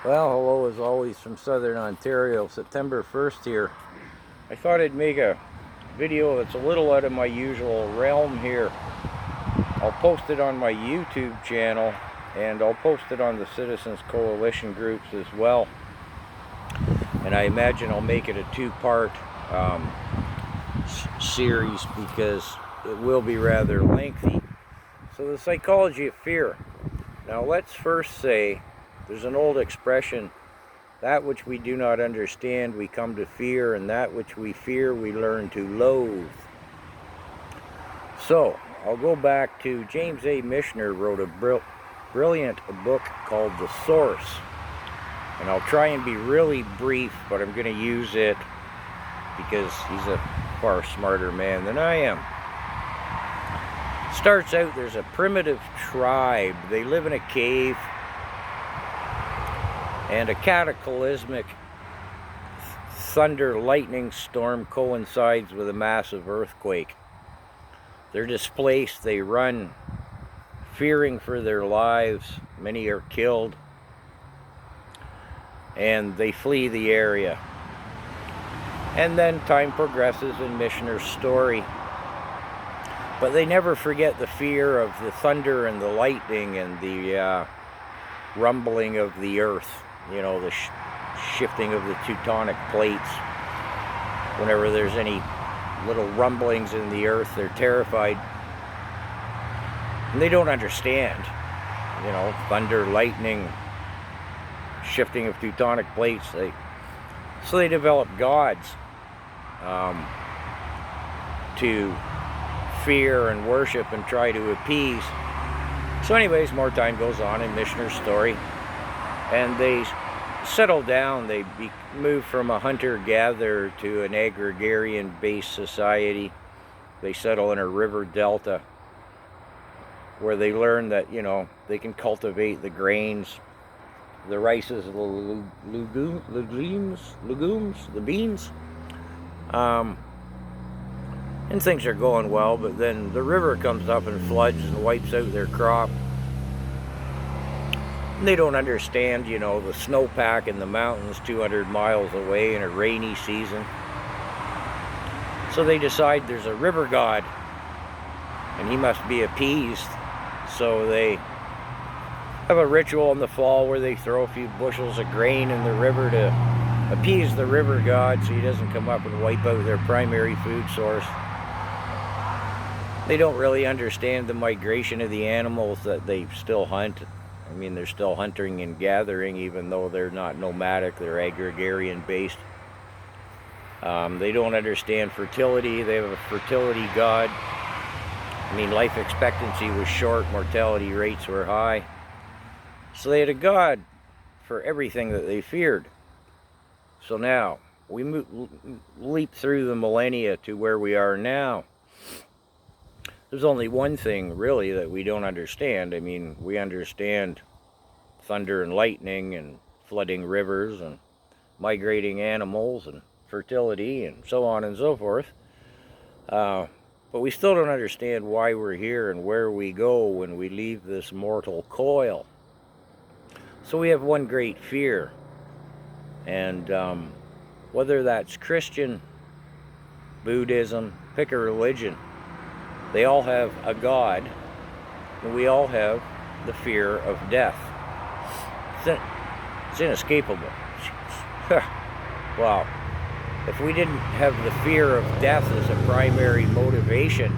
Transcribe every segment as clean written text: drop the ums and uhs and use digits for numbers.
Well, hello as always from Southern Ontario, September 1st here. I thought I'd make a video that's a little out of my usual realm here. I'll post it on my YouTube channel and I'll post it on the Citizens Coalition groups as well. And I imagine I'll make it a two-part series because it will be rather lengthy. So the psychology of fear. Now let's first say, there's an old expression, that which we do not understand we come to fear, and that which we fear we learn to loathe. So, I'll go back to James A. Michener wrote a brilliant book called The Source. And I'll try and be really brief, but I'm going to use it because he's a far smarter man than I am. Starts out, there's a primitive tribe. They live in a cave. And a cataclysmic thunder lightning storm coincides with a massive earthquake. They're displaced, they run, fearing for their lives. Many are killed. And they flee the area. And then time progresses in Michener's story. But they never forget the fear of the thunder and the lightning and the rumbling of the earth. You know, the shifting of the tectonic plates. Whenever there's any little rumblings in the earth, they're terrified. And they don't understand. You know, thunder, lightning, shifting of tectonic plates. So they develop gods to fear and worship and try to appease. So anyways, more time goes on in Michener's story. And they settle down, they move from a hunter-gatherer to an agrarian-based society. They settle in a river delta where they learn that, you know, they can cultivate the grains, the rices, the legumes, the beans. And things are going well, but then the river comes up and floods and wipes out their crop. They don't understand, you know, the snowpack in the mountains 200 miles away in a rainy season. So they decide there's a river god and he must be appeased. So they have a ritual in the fall where they throw a few bushels of grain in the river to appease the river god so he doesn't come up and wipe out their primary food source. They don't really understand the migration of the animals that they still hunt. I mean, they're still hunting and gathering, even though they're not nomadic, they're agrarian-based. They don't understand fertility. They have a fertility god. I mean, life expectancy was short, mortality rates were high. So they had a god for everything that they feared. So now, we leap through the millennia to where we are now. There's only one thing, really, that we don't understand. I mean, we understand thunder and lightning and flooding rivers and migrating animals and fertility and so on and so forth. But we still don't understand why we're here and where we go when we leave this mortal coil. So we have one great fear. And whether that's Christian, Buddhism, pick a religion, they all have a god, and we all have the fear of death. It's inescapable. Wow. If we didn't have the fear of death as a primary motivation,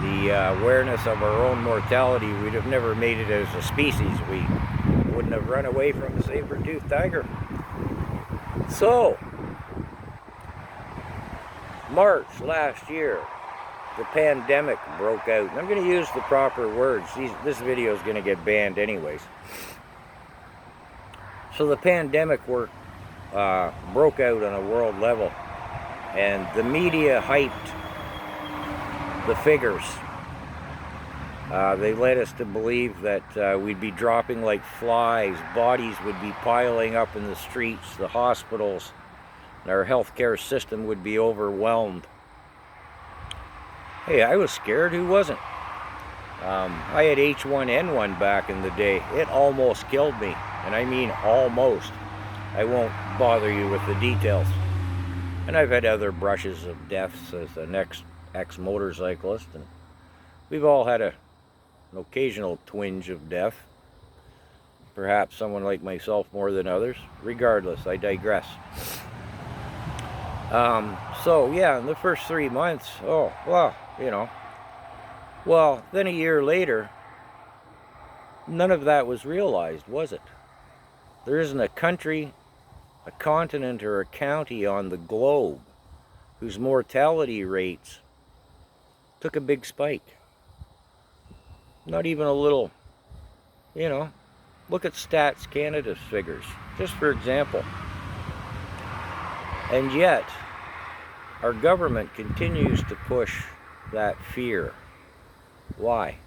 the awareness of our own mortality, we'd have never made it as a species. We wouldn't have run away from the saber-toothed tiger. So, March last year, the pandemic broke out. And I'm going to use the proper words. This video is going to get banned anyways. So the pandemic broke out on a world level. And the media hyped the figures. They led us to believe that we'd be dropping like flies. Bodies would be piling up in the streets, the hospitals. And our healthcare system would be overwhelmed. Hey, I was scared. Who wasn't? I had H1N1 back in the day. It almost killed me, and I mean almost. I won't bother you with the details. And I've had other brushes of deaths as an ex-motorcyclist, and we've all had an occasional twinge of death. Perhaps someone like myself more than others. Regardless, I digress. So yeah, in the first 3 months, oh, well, you know. Well, then a year later, none of that was realized, was it? There isn't a country, a continent, or a county on the globe whose mortality rates took a big spike. Not even a little, you know. Look at Stats Canada's figures, just for example. And yet, our government continues to push that fear. Why?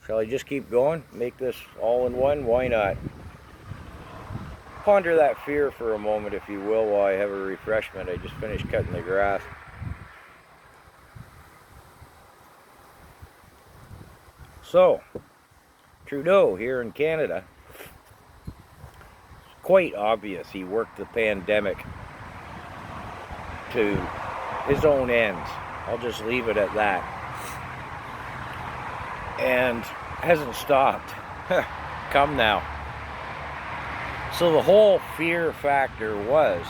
Shall I just keep going? Make this all in one? Why not? Ponder that fear for a moment, if you will, while I have a refreshment. I just finished cutting the grass. So, Trudeau here in Canada, it's quite obvious he worked the pandemic to his own ends. I'll just leave it at that. And hasn't stopped. Come now. So the whole fear factor was,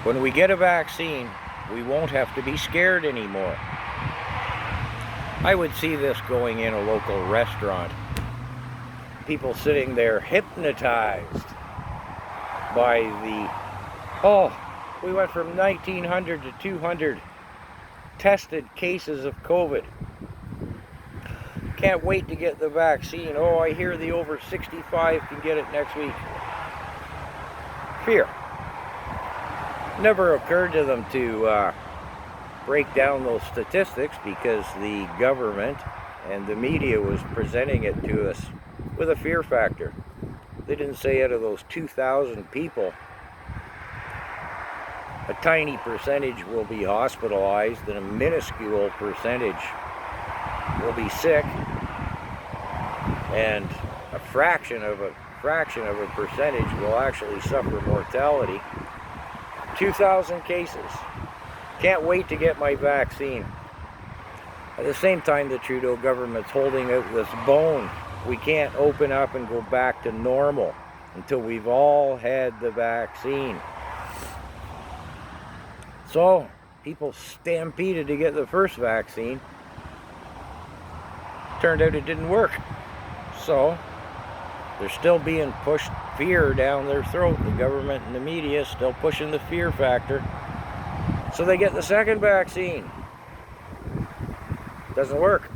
when we get a vaccine, we won't have to be scared anymore. I would see this going in a local restaurant. People sitting there hypnotized by the, oh, we went from 1,900 to 200 tested cases of COVID. Can't wait to get the vaccine. Oh, I hear the over 65 can get it next week. Fear. Never occurred to them to break down those statistics, because the government and the media was presenting it to us with a fear factor. They didn't say out of those 2,000 people, a tiny percentage will be hospitalized and a minuscule percentage will be sick, and a fraction of a percentage will actually suffer mortality. 2,000 cases. Can't wait to get my vaccine. At the same time, the Trudeau government's holding out this bone. We can't open up and go back to normal until we've all had the vaccine. So, people stampeded to get the first vaccine. Turned out it didn't work. So, they're still being pushed fear down their throat. The government and the media is still pushing the fear factor. So they get the second vaccine. Doesn't work.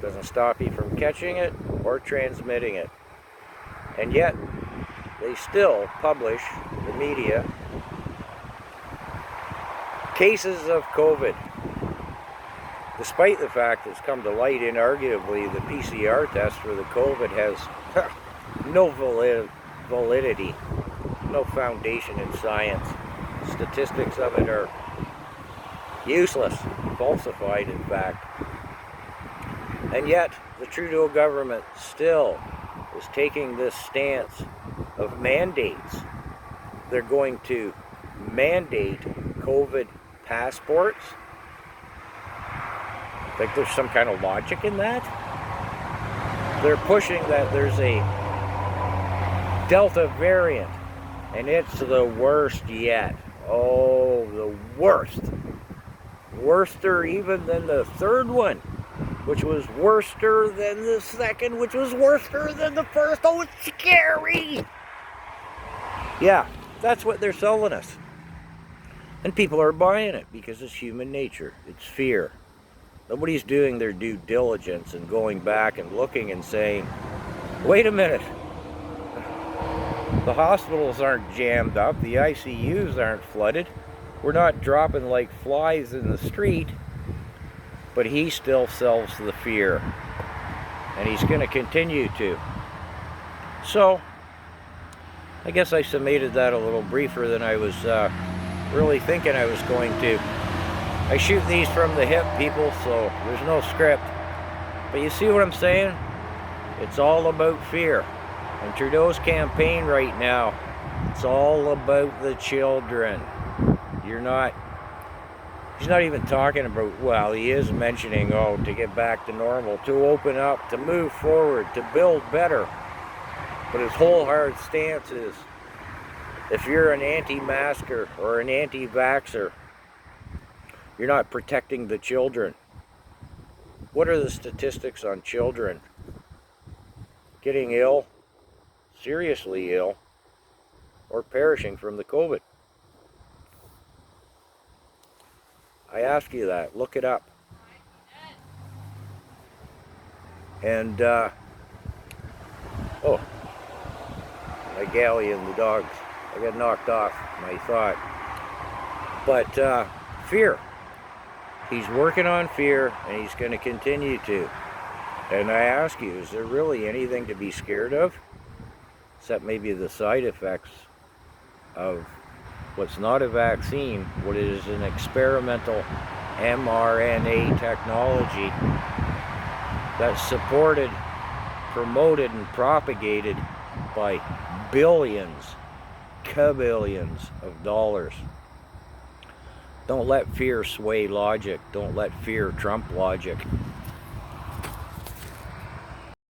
Doesn't stop you from catching it or transmitting it. And yet, they still publish, the media, cases of COVID. Despite the fact it's come to light, inarguably, the PCR test for the COVID has no validity, no foundation in science. Statistics of it are useless, falsified in fact. And yet, the Trudeau government still is taking this stance of mandates. They're going to mandate COVID passports. Like there's some kind of logic in that? They're pushing that there's a Delta variant, and it's the worst yet. Oh, the worst. Worster even than the third one, which was worster than the second, which was worster than the first. Oh, it's scary! Yeah, that's what they're selling us. And people are buying it because it's human nature. It's fear. Nobody's doing their due diligence and going back and looking and saying, wait a minute. The hospitals aren't jammed up. The ICUs aren't flooded. We're not dropping like flies in the street. But he still sells the fear. And he's going to continue to. So, I guess I summated that a little briefer than I was really thinking I was going to. I shoot these from the hip, people, so there's no script. But you see what I'm saying? It's all about fear. And Trudeau's campaign right now, it's all about the children. He's not even talking about, well, he is mentioning, oh, to get back to normal, to open up, to move forward, to build better. But his whole hard stance is, if you're an anti-masker or an anti-vaxxer, you're not protecting the children. What are the statistics on children getting ill, seriously ill, or perishing from the COVID? I ask you that. Look it up. And, oh, my galley and the dogs. I got knocked off my thought. But fear. He's working on fear, and he's going to continue to. And I ask you, is there really anything to be scared of? Except maybe the side effects of what's not a vaccine, what is an experimental mRNA technology that's supported, promoted, and propagated by billions, kabillions of dollars. Don't let fear sway logic. Don't let fear trump logic.